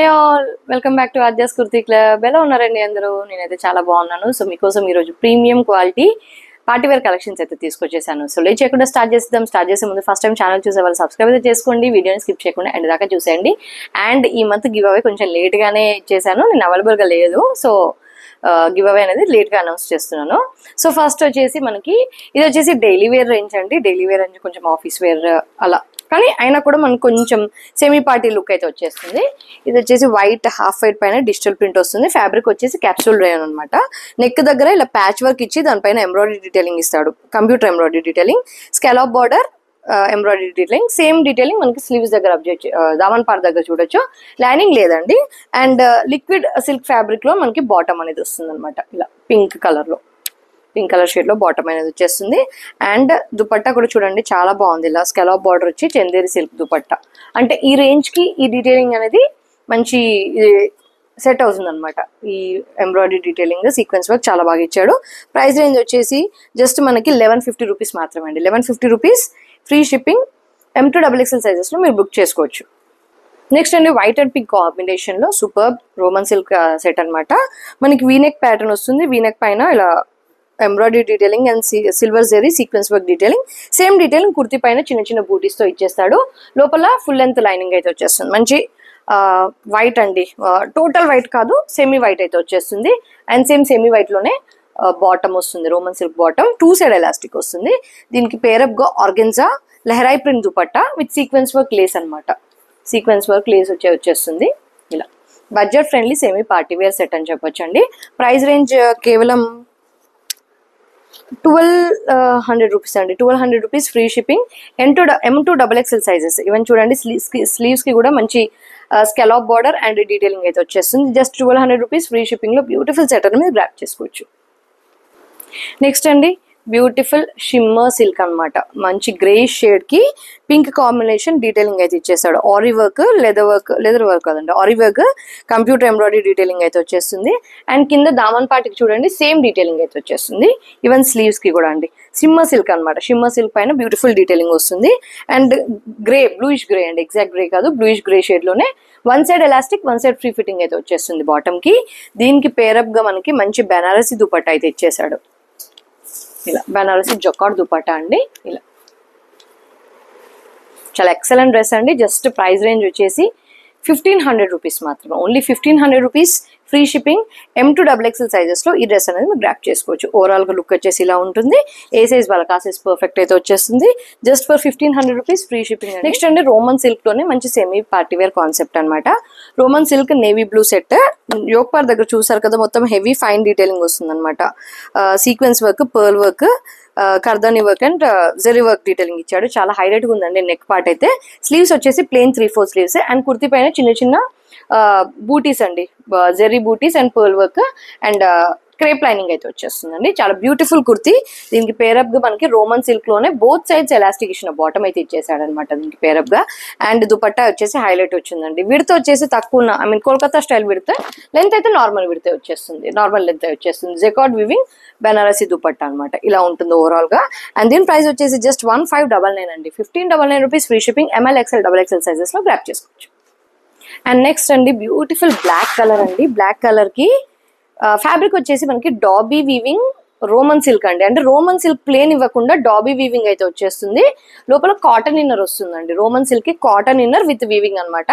Hey all, welcome back to Adya's Kurti Club. ఎలా ఉన్నారండి అందరూ? నేనైతే చాలా బాగున్నాను. సో మీకోసం ఈ రోజు premium quality party wear collections అయితే తీసుకొచ్చేసాను. సో లేట్ చేయకుండా స్టార్ట్ చేసే ముందు ఫస్ట్ టైం ఛానల్ చూసే వాళ్ళు సబ్స్క్రైబ్ అయితే చేసుకోండి, వీడియోని స్కిప్ చేయకుండా ఎండ్ దాకా చూసేయండి. అండ్ ఈ మంత్ గివ్ అవే కొంచెం లేట్ గానే ఇచ్చేసాను, నేను అవైలబుల్ గా లేదు. సో గివ్ అవే అనేది లేట్ గా అనౌన్స్ చేస్తున్నాను. సో ఫస్ట్ వచ్చేసి మనకి ఇది వచ్చేసి డైలీ వేర్ రేంజ్ అండి. డైలీ వేర్ అంటే కొంచెం ఆఫీస్ వేర్ అలా, కానీ అయినా కూడా మనకు కొంచెం సెమీ పార్టీ లుక్ అయితే వచ్చేస్తుంది. ఇది వచ్చేసి వైట్ హాఫ్ వైట్ పైన డిజిటల్ ప్రింట్ వస్తుంది. ఫ్యాబ్రిక్ వచ్చేసి క్యాప్సూల్ రేయన్ అనమాట. నెక్ దగ్గర ఇలా ప్యాచ్ వర్క్ ఇచ్చి దానిపైన ఎంబ్రాయిడరీ డీటెయిలింగ్ ఇస్తాడు, computer embroidery detailing, scallop border embroidery detailing, same detailing మనకి స్లీవ్స్ దగ్గర అబ్జెక్ట్ దామన్ పార్ దగ్గర చూడొచ్చు. లైనింగ్ లేదండి. అండ్ లిక్విడ్ సిల్క్ ఫ్యాబ్రిక్ లో మనకి బాటమ్ అనేది వస్తుంది అనమాట. ఇలా పింక్ కలర్ లో, పింక్ కలర్ షేడ్ లో బాటమ్ అనేది వచ్చేస్తుంది. అండ్ దుపట్టా కూడా చూడండి చాలా బాగుంది. ఇలా స్కాలప్ బార్డర్ వచ్చి చందేరి సిల్క్ దుపట్టా. అంటే ఈ రేంజ్ కి ఈ డీటెయిలింగ్ అనేది మంచి సెట్ అవుతుంది అనమాట. ఈ ఎంబ్రాయిడరీ డీటెయిలింగ్ సీక్వెన్స్ వర్క్ చాలా బాగా ఇచ్చాడు. ప్రైస్ రేంజ్ వచ్చేసి జస్ట్ మనకి 1150 రూపీస్ మాత్రమే అండి. 1150 rupees, free shipping. M2 XXL sizes లో మీరు బుక్ చేసుకోవచ్చు. నెక్స్ట్ అండి వైట్ అండ్ పింక్ కాంబినేషన్ లో సూపర్ రోమన్ సిల్క్ సెట్ అనమాట. మనకి వీనెక్ ప్యాటర్న్ వస్తుంది. వీనెక్ పైన ఇలా embroidery detailing and silver zari sequence work detailing, same detailing kurti పైన చిన్న చిన్న బూటీస్ తో ఇచ్చేస్తాడు. లోపల ఫుల్ లెంత్ లైనింగ్ అయితే వచ్చేస్తుంది. మంచి వైట్ అండి, టోటల్ వైట్ కాదు, సెమీ వైట్ అయితే వచ్చేస్తుంది. అండ్ సేమ్ సెమీ వైట్ లోనే బాటమ్ వస్తుంది, Roman silk bottom, 2 side elastic వస్తుంది. దీనికి పేరప్ గా organza leheriya print dupatta with sequence work lace అనమాట. సీక్వెన్స్ వర్క్ లేస్ వచ్చేస్తుంది. ఇలా budget friendly semi party wear set అని చెప్పొచ్చు అండి. ప్రైస్ రేంజ్ కేవలం 1200 రూపీస్ అండి. 1200 rupees, free shipping. M2 XXL sizes. Even చూడండి స్లీవ్స్ కి కూడా మంచి స్కాలప్ బార్డర్ అండ్ డీటెయిలింగ్ అయితే వచ్చేస్తుంది. జస్ట్ 1200 రూపీస్, ఫ్రీ షిప్పింగ్ లో బ్యూటిఫుల్ సెట్ అనేది గ్రాప్ చేసుకోవచ్చు. నెక్స్ట్ అండి బ్యూటిఫుల్ షిమ్మర్ సిల్క్ అనమాట. మంచి గ్రే షేడ్ కి పింక్ కాంబినేషన్ డీటెయిలింగ్ అయితే ఇచ్చేసాడు. ఆరీ వర్క్, లెదర్ వర్క్ కదండి, ary work, computer embroidery detailing అయితే వచ్చేస్తుంది. అండ్ కింద దామన్ పార్టీకి చూడండి సేమ్ డీటెయిలింగ్ అయితే వచ్చేస్తుంది. ఈవెన్ స్లీవ్స్ కి కూడా అండి షిమ్మర్ సిల్క్ అనమాట. షిమ్మర్ సిల్క్ పైన బ్యూటిఫుల్ డీటెయిలింగ్ వస్తుంది. అండ్ గ్రే, బ్లూయిష్ గ్రే అండి, ఎగ్జాక్ట్ గ్రే కాదు, బ్లూయిష్ గ్రే షేడ్ లోనే 1 side elastic 1 side free fitting అయితే వచ్చేస్తుంది బాటమ్ కి. దీనికి పేరప్ గా మనకి మంచి బెనారసి దుపట్టా అయితే ఇచ్చేసాడు. ఇలా బనారసి జొకాట్ దుపట్టా అండి. ఇలా చాలా ఎక్సలెంట్ డ్రెస్ అండి. జస్ట్ ప్రైస్ రేంజ్ వచ్చేసి 1500 రూపీస్ మాత్రమే, only 1500 rupees, free shipping. M2 XXL sizes లో ఈ డ్రెస్ అనేది మీరు గ్రాప్ చేసుకోవచ్చు. ఓవరాల్ గా లుక్ వచ్చేసి ఇలా ఉంటుంది. ఏ సైజ్ వాళ్ళకి ఆ సైజ్ పర్ఫెక్ట్ అయితే వచ్చేస్తుంది. Just for 1500 rupees, free shipping. Next అండి రోమన్ సిల్క్ లోనే మంచి సెమీ పార్టీ వేర్ కాన్సెప్ట్ అనమాట. Roman silk navy blue set. Yoke part దగ్గర చూసారు కదా, మొత్తం హెవీ ఫైన్ డీటెయిలింగ్ వస్తుంది అనమాట. సీక్వెన్స్ వర్క్, పర్ల్ వర్క్, కర్దాని work and zari work detailing ఇచ్చాడు. చాలా హైలైట్ గా ఉందండి నెక్ పార్ట్ అయితే. స్లీవ్స్ వచ్చేసి ప్లెయిన్ 3/4 స్లీవ్స్. అండ్ కుర్తీ పైన చిన్న చిన్న బూటీస్ అండి, జెరీ బూటీస్ and pearl work and crepe lining అయితే వచ్చేస్తుందండి. చాలా బ్యూటిఫుల్ కుర్తీ. దీనికి పేరప్ గా మనకి రోమన్ సిల్క్ లోనే బోత్ సైడ్స్ ఎలాస్టిక్ ఇచ్చిన బాటమ్ అయితే ఇచ్చేసాడు అనమాట దీనికి పేరప్ గా. అండ్ దుపట్టా వచ్చేసి హైలైట్ వచ్చిందండి. విడత వచ్చేసి తక్కువ, ఐ మీన్ కోల్కతా స్టైల్ విడత. లెంత్ అయితే నార్మల్ విడత వచ్చేస్తుంది, నార్మల్ లెంత్ వచ్చేస్తుంది. జెకాట్ వివింగ్ బెనారసి దుపట్టా అనమాట. ఇలా ఉంటుంది ఓవరాల్ గా. అండ్ దీని ప్రైస్ వచ్చేసి జస్ట్ 1599 అండి. 1599 rupees, free shipping. ML XL XXL sizes లో గ్రాప్ చేసుకోవచ్చు. అండ్ నెక్స్ట్ అండి బ్యూటిఫుల్ బ్లాక్ కలర్ అండి. బ్లాక్ కలర్ కి ఫ్యాబ్రిక్ వచ్చేసి మనకి డాబీ వీవింగ్ రోమన్ సిల్క్ అండి. అంటే రోమన్ సిల్క్ ప్లేన్ ఇవ్వకుండా డాబీ వీవింగ్ అయితే వచ్చేస్తుంది. లోపల కాటన్ ఇన్నర్ వస్తుందండి. రోమన్ సిల్క్ కి కాటన్ ఇన్నర్ విత్ వీవింగ్ అనమాట.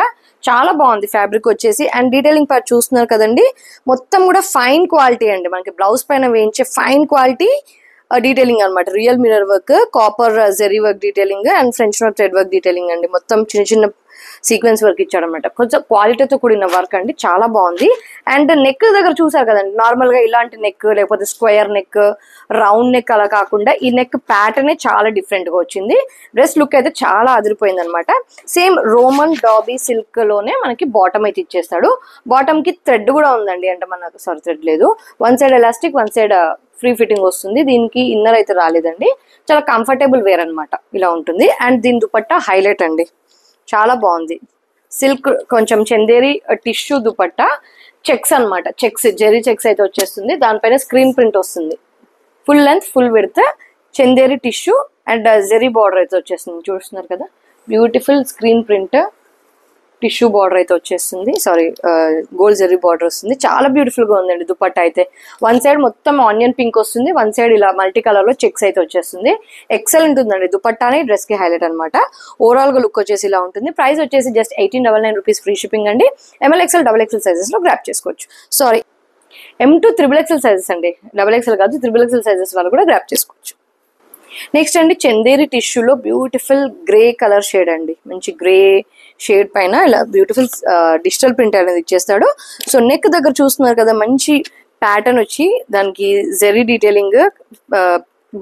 చాలా బాగుంది ఫ్యాబ్రిక్ వచ్చేసి. అండ్ డీటెయిలింగ్ పార్ట్ చూస్తున్నారు కదండి, మొత్తం కూడా ఫైన్ క్వాలిటీ అండి. మనకి బ్లౌజ్ పైన వేయించే ఫైన్ క్వాలిటీ డీటెయిలింగ్ అనమాట. Real mirror work, copper zari work detailing and French knot thread work detailing అండి. మొత్తం చిన్న చిన్న సీక్వెన్స్ వర్క్ ఇచ్చాడు అనమాట. కొంచెం క్వాలిటీతో కూడిన వర్క్ అండి, చాలా బాగుంది. అండ్ నెక్ దగ్గర చూసారు కదండి, నార్మల్ గా ఇలాంటి నెక్ లేకపోతే స్క్వేర్ నెక్, రౌండ్ నెక్ అలా కాకుండా ఈ నెక్ ప్యాటర్న్ చాలా డిఫరెంట్ గా వచ్చింది. డ్రెస్ లుక్ అయితే చాలా అదిరిపోయింది అనమాట. సేమ్ రోమన్ డాబీ సిల్క్ లోనే మనకి బాటమ్ అయితే ఇచ్చేస్తాడు. బాటమ్ కి థ్రెడ్ కూడా ఉందండి, అంటే మనకు థ్రెడ్ లేదు. 1 side elastic 1 side free fitting వస్తుంది. దీనికి ఇన్నర్ అయితే రాలేదండి. చాలా కంఫర్టబుల్ వేర్ అనమాట. ఇలా ఉంటుంది. అండ్ దీని దుపట్టా హైలైట్ అండి, చాలా బాగుంది. సిల్క్ కొంచెం చందేరి టిష్యూ దుపట్టా, చెక్స్ అనమాట. చెక్స్, జెరీ చెక్స్ అయితే వచ్చేస్తుంది. దానిపైన స్క్రీన్ ప్రింట్ వస్తుంది. Full length, full width, Chanderi tissue and zari border అయితే వచ్చేస్తుంది. చూస్తున్నారు కదా, beautiful screen print. Tissue border అయితే వచ్చేస్తుంది, సారీ గోల్డ్ జరీ బార్డర్ వస్తుంది. చాలా బ్యూటిఫుల్ గా ఉందండి దుపట్టా అయితే. వన్ సైడ్ మొత్తం ఆనియన్ పింక్ వస్తుంది, వన్ సైడ్ ఇలా మల్టీ కలర్ లో చెక్స్ అయితే వచ్చేస్తుంది. ఎక్సలెంట్ ఉందండి దుపట్టానే డ్రెస్ కి హైలైట్ అనమాట. ఓవరాల్ గా లుక్ వచ్చేసి ఇలా ఉంటుంది. ప్రైస్ వచ్చేసి జస్ట్ 1899 రూపీస్ ఫ్రీ షిప్పింగ్ అండి. ML XL XXL సైజెస్ లో గ్రాప్ చేసుకోవచ్చు. Sorry M to XXL sizes అండి, XXL కాదు XXL సైజెస్ వాళ్ళు కూడా గ్రాప్ చేసుకోవచ్చు. నెక్స్ట్ అండి చందేరి టిష్యూలో బ్యూటిఫుల్ గ్రే కలర్ షేడ్ అండి. మంచి గ్రే షేడ్ పైన ఇలా బ్యూటిఫుల్ డిజిటల్ ప్రింట్ అనేది ఇచ్చేస్తాడు. సో నెక్ దగ్గర చూస్తున్నారు కదా, మంచి ప్యాటర్న్ వచ్చి దానికి జెరీ డీటెయిలింగ్,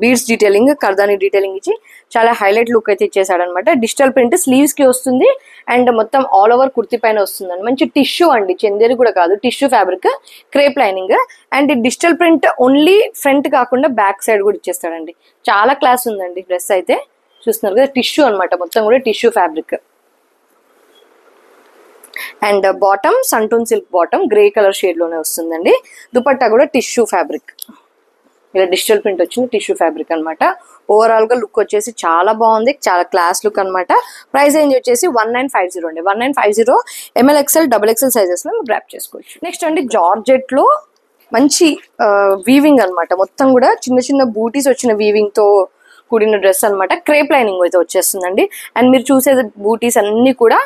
బీడ్స్ డీటెయిలింగ్, కర్దాని డీటెయిలింగ్ ఇచ్చి చాలా హైలైట్ లుక్ అయితే ఇచ్చేసాడు అనమాట. డిజిటల్ ప్రింట్ స్లీవ్స్ కి వస్తుంది అండ్ మొత్తం ఆల్ ఓవర్ కుర్తి పైన వస్తుందండి. మంచి టిష్యూ అండి, చందేరి కూడా కాదు, tissue fabric, crepe lining and digital print only front కాకుండా బ్యాక్ సైడ్ కూడా ఇచ్చేస్తాడండి. చాలా క్లాస్ ఉందండి డ్రెస్ అయితే. చూస్తున్నారు కదా, టిష్యూ అనమాట, మొత్తం కూడా టిష్యూ ఫ్యాబ్రిక్. అండ్ బాటమ్ సంటూన్ silk bottom grey colour shade లోనే వస్తుందండి. దుపట్టా కూడా టిష్యూ ఫ్యాబ్రిక్, ఇలా డిజిటల్ ప్రింట్ వచ్చింది, టిష్యూ ఫ్యాబ్రిక్ అనమాట. ఓవరాల్ గా లుక్ వచ్చేసి చాలా బాగుంది, చాలా క్లాస్ లుక్ అనమాట. ప్రైస్ రేంజ్ వచ్చేసి 1950 అండి. 1950 ML XL XXL సైజెస్ లో గ్రాప్ చేసుకోవచ్చు. నెక్స్ట్ అండి జార్జెట్ లో మంచి వీవింగ్ అనమాట, మొత్తం కూడా చిన్న చిన్న బూటీస్ వచ్చిన వీవింగ్ తో కూడిన డ్రెస్ అనమాట. క్రేప్ లైనింగ్ అయితే వచ్చేస్తుందండి. అండ్ మీరు చూసే బూటీస్ అన్ని కూడా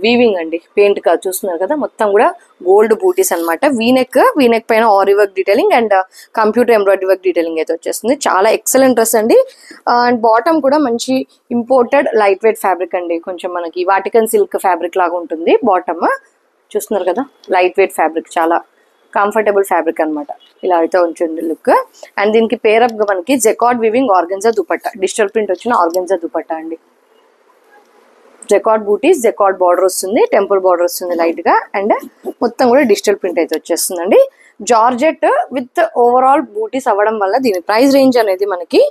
వీవింగ్ అండి, పెయింట్ కాదు. చూస్తున్నారు కదా, మొత్తం కూడా గోల్డ్ బూటీస్ అనమాట. వీనెక్ పైన ary work detailing and computer embroidery work detailing అయితే వచ్చేస్తుంది. చాలా ఎక్సలెంట్ డ్రెస్ అండి. అండ్ బాటమ్ కూడా మంచి ఇంపోర్టెడ్ లైట్ వెయిట్ ఫ్యాబ్రిక్ అండి, కొంచెం మనకి వాటికన్ సిల్క్ ఫ్యాబ్రిక్ లాగా ఉంటుంది బాటమ్. చూస్తున్నారు కదా, లైట్ వెయిట్ ఫ్యాబ్రిక్, చాలా కంఫర్టబుల్ ఫ్యాబ్రిక్ అనమాట. ఇలా అయితే ఉంటుంది లుక్. అండ్ దీనికి పేరప్ గా మనకి jacquard weaving organza dupatta, digital print వచ్చిన ఆర్గెన్జా దుపట్టా అండి. జెకార్డ్ బూటీస్, జెకార్డ్ బార్డర్ వస్తుంది, టెంపుల్ బార్డర్ వస్తుంది లైట్ గా అండ్ మొత్తం కూడా డిజిటల్ ప్రింట్ అయితే వచ్చేస్తుందండి. జార్జెట్ విత్ ఓవరాల్ బూటీస్ అవ్వడం వల్ల దీని ప్రైస్ రేంజ్ అనేది మనకి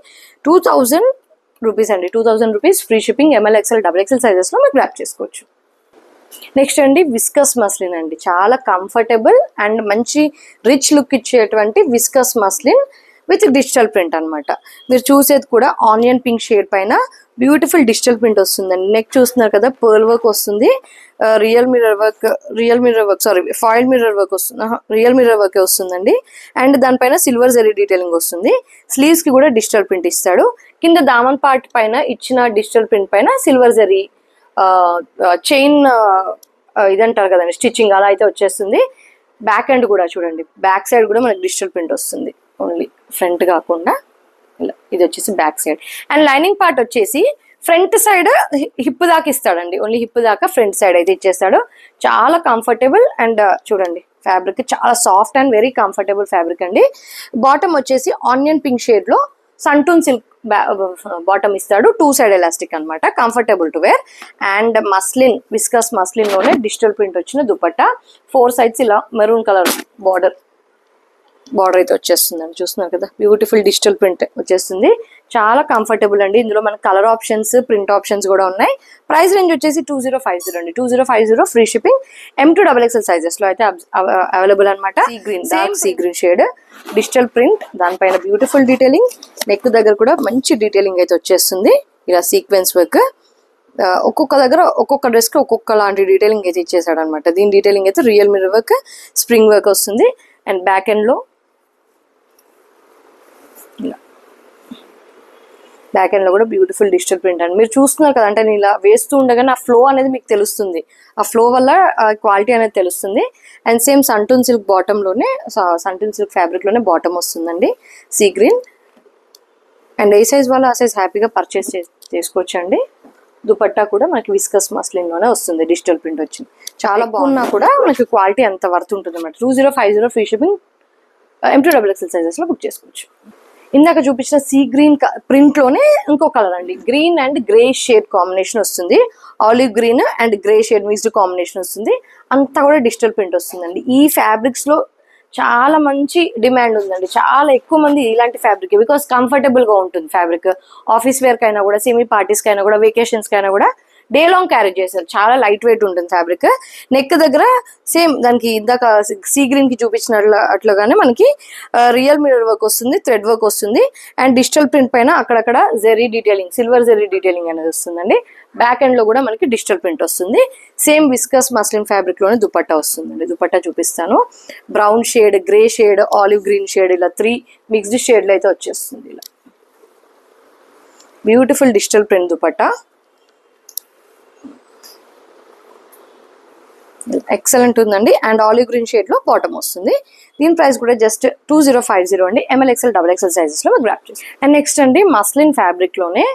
2000 రూపీస్ అండి. 2000 rupees free shipping. ML XL XXL sizes లో మీరు గ్రాప్ చేసుకోవచ్చు. నెక్స్ట్ అండి విస్కస్ మస్లిన్ అండి, చాలా కంఫర్టబుల్ అండ్ మంచి రిచ్ లుక్ ఇచ్చేటువంటి viscous muslin with digital print అనమాట. మీరు చూసేది కూడా ఆనియన్ పింక్ షేడ్ పైన బ్యూటిఫుల్ డిజిటల్ ప్రింట్ వస్తుందండి. నెక్ చూస్తున్నారు కదా, పర్ల్ వర్క్ వస్తుంది, ఫాయిల్ మిర్రర్ వర్క్ వస్తుంది, రియల్ మిర్రర్ వర్క్ వస్తుందండి. అండ్ దానిపైన సిల్వర్ జరీ డీటెయిలింగ్ వస్తుంది. స్లీవ్స్ కి కూడా డిజిటల్ ప్రింట్ ఇస్తాడు. కింద దామన్ పార్ట్ పైన ఇచ్చిన డిజిటల్ ప్రింట్ పైన సిల్వర్ జరీ చైన్ ఇదంటారు కదండి స్టిచ్చింగ్, అలా అయితే వచ్చేస్తుంది. బ్యాక్ ఎండ్ కూడా చూడండి, బ్యాక్ సైడ్ కూడా మనకి డిజిటల్ ప్రింట్ వస్తుంది, ఓన్లీ ఫ్రంట్ కాకుండా ఇలా. ఇది వచ్చేసి back side. And lining part వచ్చేసి ఫ్రంట్ సైడ్ హిప్ దాకా ఇస్తాడండి, ఓన్లీ హిప్ దాకా ఫ్రంట్ సైడ్ అయితే ఇచ్చేస్తాడు. చాలా కంఫర్టబుల్ అండ్ చూడండి ఫ్యాబ్రిక్ చాలా soft and very comfortable fabric అండి. బాటమ్ వచ్చేసి ఆనియన్ పింక్ షేడ్ లో సంటూన్ సిల్క్ బాటమ్ ఇస్తాడు, 2 సైడ్ ఎలాస్టిక్ అనమాట, comfortable to wear. And muslin, viscose muslin లోనే డిజిటల్ ప్రింట్ వచ్చిన దుపట్టా, 4 సైడ్స్ ఇలా మెరూన్ కలర్ బార్డర్ అయితే వచ్చేస్తుందండి. చూస్తున్నారు కదా, బ్యూటిఫుల్ డిజిటల్ ప్రింట్ వచ్చేస్తుంది. చాలా కంఫర్టబుల్ అండి. ఇందులో మనకి కలర్ ఆప్షన్స్, ప్రింట్ ఆప్షన్స్ కూడా ఉన్నాయి. ప్రైస్ రేంజ్ వచ్చేసి 2050 అండి. 2050 free shipping. M to XXL sizes లో అయితే అవైలబుల్ అనమాట. Sea green, dark sea green shade, digital print, దానిపైన బ్యూటిఫుల్ డీటెయిలింగ్, నెక్ దగ్గర కూడా మంచి డీటెయిలింగ్ అయితే వచ్చేస్తుంది, ఇలా సీక్వెన్స్ వర్క్. ఒక్కొక్క దగ్గర ఒక్కొక్క డ్రెస్ కి ఒక్కొక్క లాంటి డీటెయిలింగ్ అయితే ఇచ్చేసాడు అనమాట. దీని డీటెయిలింగ్ అయితే real mirror work, spring work వస్తుంది. అండ్ బ్యాక్ ఎండ్ లో కూడా బ్యూటిఫుల్ డిజిటల్ ప్రింట్ అండి. మీరు చూస్తున్నారు కదా, అంటే నేను ఇలా వేస్తూ ఉండగానే ఆ ఫ్లో అనేది మీకు తెలుస్తుంది, ఆ ఫ్లో వల్ల క్వాలిటీ అనేది తెలుస్తుంది. అండ్ సేమ్ సంటూన్ సిల్క్ బాటమ్ లోనే, సంటూన్ సిల్క్ ఫ్యాబ్రిక్ లోనే బాటమ్ వస్తుందండి, sea green. And A size వాళ్ళు ఆ సైజ్ హ్యాపీగా పర్చేస్ చేసుకోవచ్చు అండి. దుపట్టా కూడా మనకి విస్కస్ మస్లిన్ లోనే వస్తుంది, డిజిటల్ ప్రింట్ వచ్చింది. చాలా బాగున్నా కూడా మనకి క్వాలిటీ అంత వర్త్ ఉంటుంది అన్నమాట. 2050 free shipping. M to XXL sizes లో బుక్ చేసుకోవచ్చు. ఇందాక చూపించిన సీ గ్రీన్ ప్రింట్ లోనే ఇంకో కలర్ అండి, green and grey shade combination వస్తుంది, olive green and grey shade mixed combination వస్తుంది, అంతా కూడా డిజిటల్ ప్రింట్ వస్తుందండి. ఈ ఫ్యాబ్రిక్స్ లో చాలా మంచి డిమాండ్ ఉందండి, చాలా ఎక్కువ మంది ఇలాంటి ఫ్యాబ్రిక్, బికాస్ కంఫర్టబుల్ గా ఉంటుంది ఫ్యాబ్రిక్. ఆఫీస్ వేర్ కైనా కూడా, సెమీ పార్టీస్ కైనా కూడా, వెకేషన్స్ కైనా కూడా డే లాంగ్ క్యారీ చేస్తారు. చాలా లైట్ వెయిట్ ఉంటుంది ఫ్యాబ్రిక్. నెక్ దగ్గర సేమ్ దానికి ఇందాక సీ గ్రీన్ కి చూపించిన అట్లుగానే మనకి రియల్ మిర్రర్ వర్క్ వస్తుంది, థ్రెడ్ వర్క్ వస్తుంది. అండ్ డిజిటల్ ప్రింట్ పైన అక్కడక్కడ zari detailing, silver zari detailing అనేది వస్తుందండి. బ్యాక్ ఎండ్ లో కూడా మనకి డిజిటల్ ప్రింట్ వస్తుంది. సేమ్ విస్కస్ మస్లిన్ ఫ్యాబ్రిక్ లోనే దుపట్టా వస్తుందండి. దుపట్టా చూపిస్తాను. Brown shade, grey shade, olive green shade, ఇలా 3 మిక్స్డ్ షేడ్లు అయితే వచ్చేస్తుంది. ఇలా beautiful digital print dupatta, excellent ఉందండి. అండ్ ఆలివ్ గ్రీన్ షేడ్ లో బాటమ్ వస్తుంది. దీని ప్రైస్ కూడా జస్ట్ 2050 అండి. ML, XL, XXL సైజెస్ లో గ్రాప్ చేసి. అండ్ నెక్స్ట్ అండి మస్లిన్ ఫ్యాబ్రిక్ లోనే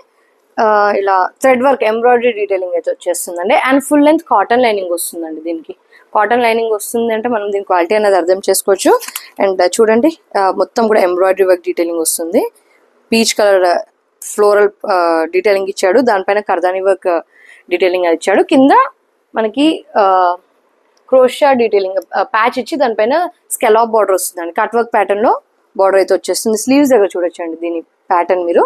ఇలా థ్రెడ్ వర్క్ ఎంబ్రాయిడరీ డీటెయిలింగ్ అయితే వచ్చేస్తుందండి. And full length cotton lining వస్తుందండి. దీనికి కాటన్ లైనింగ్ వస్తుంది అంటే మనం దీని క్వాలిటీ అనేది అర్థం చేసుకోవచ్చు. అండ్ చూడండి మొత్తం కూడా ఎంబ్రాయిడరీ వర్క్ డీటెయిలింగ్ వస్తుంది. పీచ్ కలర్ ఫ్లోరల్ డీటెయిలింగ్ ఇచ్చాడు. దానిపైన కర్దాని వర్క్ డీటెయిలింగ్ ఇచ్చాడు. కింద మనకి క్రోషా డీటెయిలింగ్ ప్యాచ్ ఇచ్చి దానిపైన స్కెలాప్ బార్డర్ వస్తుందండి. కట్ వర్క్ ప్యాటర్న్ లో బార్డర్ అయితే వచ్చేస్తుంది. స్లీవ్స్ దగ్గర చూడొచ్చండి దీని ప్యాటర్న్ మీరు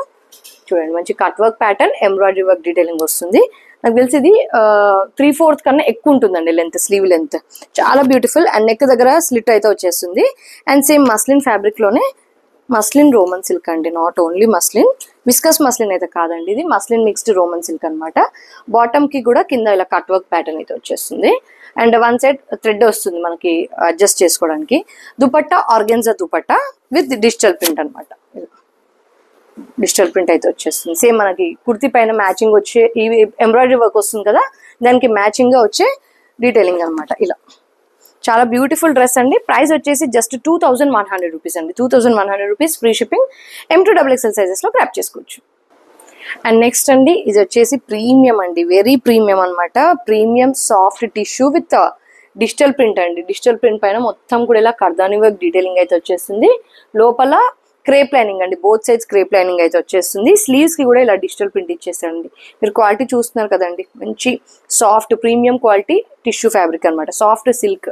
చూడండి. మంచి cut work pattern, embroidery work detailing వస్తుంది. నాకు తెలిసి ఇది 3/4 కన్నా ఎక్కువ ఉంటుందండి లెంత్, స్లీవ్ లెంత్. చాలా బ్యూటిఫుల్. అండ్ నెక్ దగ్గర స్లిట్ అయితే వచ్చేస్తుంది. అండ్ సేమ్ మస్లిన్ ఫ్యాబ్రిక్ లోనే మస్లిన్ రోమన్ సిల్క్ అండి. Not only muslin, viscose muslin అయితే కాదండి. ఇది మస్లిన్ మిక్స్డ్ రోమన్ సిల్క్ అనమాట. బాటమ్ కి కూడా కింద ఇలా కట్ వర్క్ ప్యాటర్న్ అయితే వచ్చేస్తుంది. అండ్ వన్ సైడ్ థ్రెడ్ వస్తుంది మనకి అడ్జస్ట్ చేసుకోవడానికి. Dupatta organza dupatta with digital print అనమాట. డిజిటల్ ప్రింట్ అయితే వచ్చేస్తుంది. సేమ్ మనకి కుర్తీ పైన మ్యాచింగ్ వచ్చే ఈ ఎంబ్రాయిడరీ వర్క్ వస్తుంది కదా, దానికి మ్యాచింగ్ గా వచ్చే డీటెయిలింగ్ అనమాట. ఇలా చాలా బ్యూటిఫుల్ డ్రెస్ అండి. ప్రైస్ వచ్చేసి జస్ట్ 2100 రూపీస్ అండి. 2100 rupees free shipping. M2 XXL sizes లో గ్రాప్ చేసుకోవచ్చు. అండ్ నెక్స్ట్ అండి ఇది వచ్చేసి ప్రీమియం అండి, వెరీ ప్రీమియం అనమాట. Premium soft tissue with digital print అండి. డిజిటల్ ప్రింట్ పైన మొత్తం కూడా ఇలా కర్దాని వర్క్ డీటెయిలింగ్ అయితే వచ్చేస్తుంది. లోపల క్రేప్ లైనింగ్ అండి, బోత్ సైడ్స్ క్రేప్ లైనింగ్ అయితే వచ్చేస్తుంది. స్లీవ్స్ కి కూడా ఇలా డిజిటల్ ప్రింట్ ఇచ్చేస్తారండి. మీరు క్వాలిటీ చూస్తున్నారు కదండి, మంచి soft premium quality tissue fabric అనమాట. Soft silk.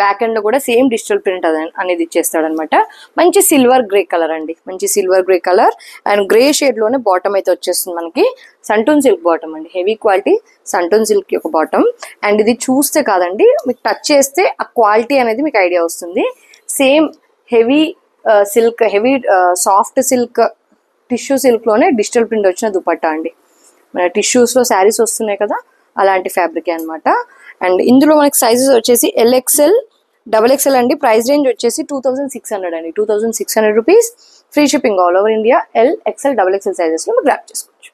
బ్యాక్ ఎండ్ లో కూడా సేమ్ డిజిటల్ ప్రింట్ అనేది ఇచ్చేస్తాడు అనమాట. మంచి సిల్వర్ గ్రే కలర్ అండి, మంచి silver grey colour. And grey shade లోనే బాటమ్ అయితే వచ్చేస్తుంది మనకి. సంటూన్ సిల్క్ బాటమ్ అండి, హెవీ క్వాలిటీ సంటూన్ సిల్క్ యొక్క బాటమ్. అండ్ ఇది చూస్తే కాదండి, మీకు టచ్ చేస్తే ఆ క్వాలిటీ అనేది మీకు ఐడియా వస్తుంది. Same heavy silk, heavy soft silk, tissue silk లోనే డిజిటల్ ప్రింట్ వచ్చిన దుపట్టా అండి. మన టిష్యూస్ లో శారీస్ వస్తున్నాయి కదా, అలాంటి ఫ్యాబ్రిక్ అనమాట. అండ్ ఇందులో మనకి సైజెస్ వచ్చేసి LXL, XXL అండి. ప్రైస్ రేంజ్ వచ్చేసి 2600 అండి. 2600 rupees free shipping all over India. L, XL, XXL sizes లో మీరు గ్రాప్ చేసుకోవచ్చు.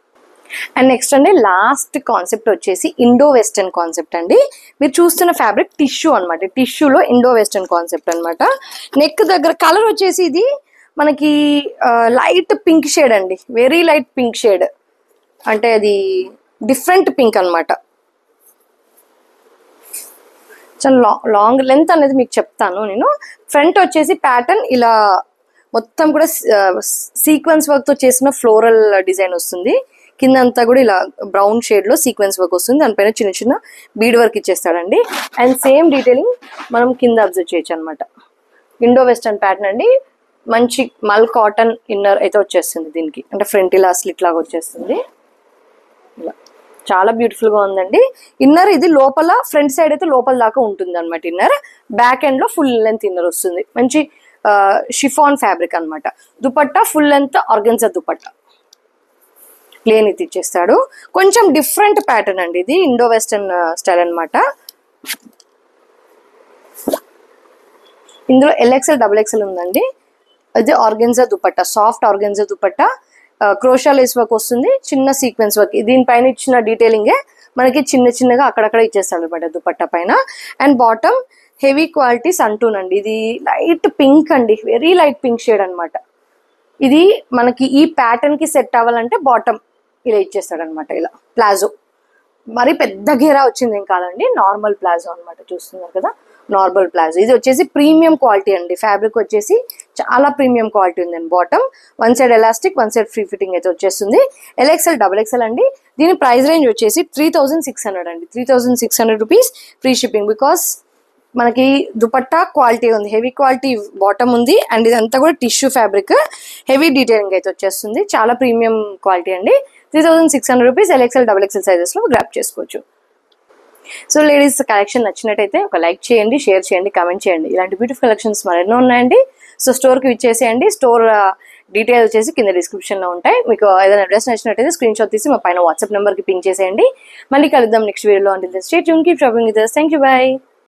అండ్ నెక్స్ట్ అండి లాస్ట్ కాన్సెప్ట్ వచ్చేసి ఇండో వెస్టర్న్ కాన్సెప్ట్ అండి. మీరు చూస్తున్న ఫ్యాబ్రిక్ టిష్యూ అనమాట. టిష్యూలో ఇండో వెస్టర్న్ కాన్సెప్ట్ అనమాట. నెక్ దగ్గర కలర్ వచ్చేసి ఇది మనకి లైట్ పింక్ షేడ్ అండి, వెరీ లైట్ పింక్ షేడ్. అంటే అది డిఫరెంట్ పింక్ అనమాట. చాలా లాంగ్ లెంత్ అనేది మీకు చెప్తాను నేను. ఫ్రంట్ వచ్చేసి ప్యాటర్న్ ఇలా మొత్తం కూడా సీక్వెన్స్ వర్క్ తో చేసిన ఫ్లోరల్ డిజైన్ వస్తుంది. కింద అంతా కూడా ఇలా బ్రౌన్ షేడ్ లో సీక్వెన్స్ వర్క్ వస్తుంది. దానిపైన చిన్న చిన్న బీడ్ వర్క్ ఇచ్చేస్తాడండి. అండ్ సేమ్ డీటెయిలింగ్ మనం కింద అబ్జర్వ్ చేయొచ్చు అనమాట. ఇండో వెస్టర్న్ ప్యాటర్న్ అండి. మంచి మల్ కాటన్ ఇన్నర్ అయితే వచ్చేస్తుంది దీనికి. అంటే ఫ్రంట్ ఇలా స్లిట్ లాగా వచ్చేస్తుంది. ఇలా చాలా బ్యూటిఫుల్ గా ఉందండి. ఇన్నర్ ఇది లోపల, ఫ్రంట్ సైడ్ అయితే లోపల దాకా ఉంటుంది అనమాట ఇన్నర్. బ్యాక్ ఎండ్ లో ఫుల్ లెంత్ ఇన్నర్ వస్తుంది. మంచి షిఫాన్ ఫ్యాబ్రిక్ అనమాట. Dupatta full length organza dupatta, plain ఇది ఇచ్చేస్తాడు. కొంచెం డిఫరెంట్ ప్యాటర్న్ అండి ఇది, ఇండో వెస్టర్న్ స్టైల్ అనమాట. ఇందులో LXL, XXL ఉందండి. అది organza dupatta, soft organza dupatta. Crochet lace work వస్తుంది, చిన్న సీక్వెన్స్ వర్క్. దీనిపైన ఇచ్చిన డీటెయిలింగే మనకి చిన్న చిన్నగా అక్కడక్కడ ఇచ్చేస్తాడు అనమాట దుపట్టా పైన. అండ్ బాటమ్ హెవీ క్వాలిటీ సంటూన్ అండి. ఇది లైట్ పింక్ అండి, వెరీ లైట్ పింక్ షేడ్ అనమాట. ఇది మనకి ఈ ప్యాటర్న్ కి సెట్ అవ్వాలంటే బాటమ్ ఇలా ఇచ్చేస్తాడు అనమాట. ఇలా ప్లాజో, మరి పెద్ద గేరా వచ్చింది ఏం కాదండి, నార్మల్ ప్లాజో అనమాట. చూస్తున్నారు కదా, నార్మల్ ప్లాజో. ఇది వచ్చేసి ప్రీమియం క్వాలిటీ అండి. ఫ్యాబ్రిక్ వచ్చేసి చాలా ప్రీమియం క్వాలిటీ ఉందండి. Bottom one side elastic, one side free fitting అయితే వచ్చేస్తుంది. LXL, XXL అండి. దీని ప్రైస్ రేంజ్ వచ్చేసి 3600 అండి. 3600 రూపీస్ ఫ్రీ షిప్పింగ్. బికాస్ మనకి దుపట్టా క్వాలిటీ ఉంది, హెవీ క్వాలిటీ బాటమ్ ఉంది. అండ్ ఇదంతా కూడా టిష్యూ ఫ్యాబ్రిక్, హెవీ డీటెయిలింగ్ అయితే వచ్చేస్తుంది. చాలా ప్రీమియం క్వాలిటీ అండి. 3600 రూపీస్ LXL XXL సైజెస్లో గ్రాప్ చేసుకోవచ్చు. సో లేడీస్ కలెక్షన్ నచ్చినట్టయితే ఒక లైక్ చేయండి, షేర్ చేయండి, కామెంట్ చేయండి. ఇలాంటి బ్యూటిఫుల్ కలెక్షన్స్ మరెన్నో ఉన్నాయండి. సో స్టోర్కి విచ్చేసేయండి. స్టోర్ డీటెయిల్ వచ్చేసి కింద డిస్క్రిప్షన్లో ఉంటాయి. మీకు ఏదైనా డ్రెస్ నచ్చినట్టయితే స్క్రీన్ షాట్ తీసి మా పైన వాట్సాప్ నెంబర్కి పింక్ చేసేయండి. మళ్ళీ కలుద్దాం నెక్స్ట్ వీడియోలో. అంటే stay tune, keep shopping with us. Thank you, by.